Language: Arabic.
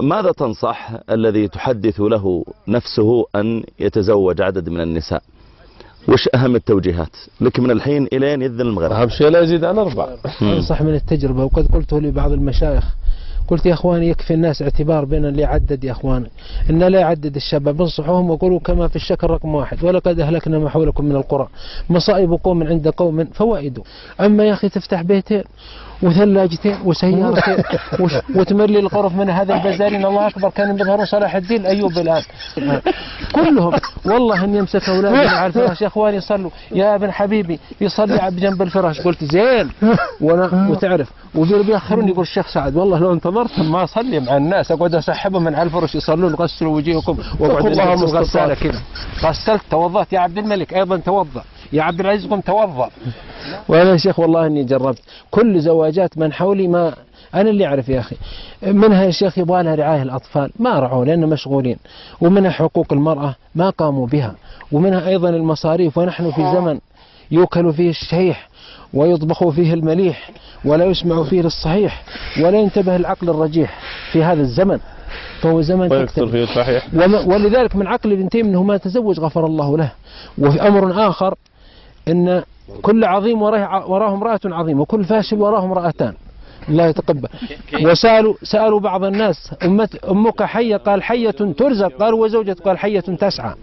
ماذا تنصح الذي تحدث له نفسه أن يتزوج عدد من النساء؟ وش أهم التوجيهات لك من الحين إلى يذن المغرب؟ أهم شيء لا يزيد عن 4. أنصح من التجربة، وقد قلته لبعض المشايخ، قلت يا أخواني يكفي الناس اعتبار بين اللي يعدد يا أخواني، إن لا يعدد الشباب، انصحوهم وقولوا كما في الشكر رقم 1: ولقد أهلكنا ما حولكم من القرى مصائب قوم عند قوم فوائد. أما يا أخي تفتح بيتين وثلاجتين وسيارتين وتملي الغرف من هذا البزارين، الله أكبر، كانوا بيظهروا صلاح الدين الأيوب الآن كلهم، والله أن يمسك أولادنا على الفراش يا أخواني يصلوا، يا ابن حبيبي يصلي بجنب الفراش. قلت زين، وتعرف وبيأخرون، يقول الشيخ سعد والله لو انتظرت ما أصلي مع الناس، أقعد أسحبهم من على الفرش يصلون، غسلوا وجيهكم، وأقعد غسالة كذا، غسلت توضأت يا عبد الملك أيضا توضأ، يا عبد العزيز قم توضأ. وأنا يا شيخ والله إني جربت كل زواجات من حولي، ما أنا اللي أعرف يا أخي، منها يا شيخ يبغى لها رعاية الأطفال ما رعوا لأنهم مشغولين، ومنها حقوق المرأة ما قاموا بها، ومنها أيضا المصاريف، ونحن في زمن يوكل فيه الشحيح ويطبخ فيه المليح ولا يسمع فيه للصحيح ولا ينتبه العقل الرجيح في هذا الزمن، فهو زمن ويكثر فيه الصحيح. ولذلك من عقل ابن تيمية أنه ما تزوج غفر الله له. وفي أمر آخر إن كل عظيم وراه امرأة عظيمة، وكل فاشل وراه امرأتان، الله يتقبل. سألوا بعض الناس أمك حية؟ قال حية ترزق. قالوا وزوجة؟ قال حية تسعى.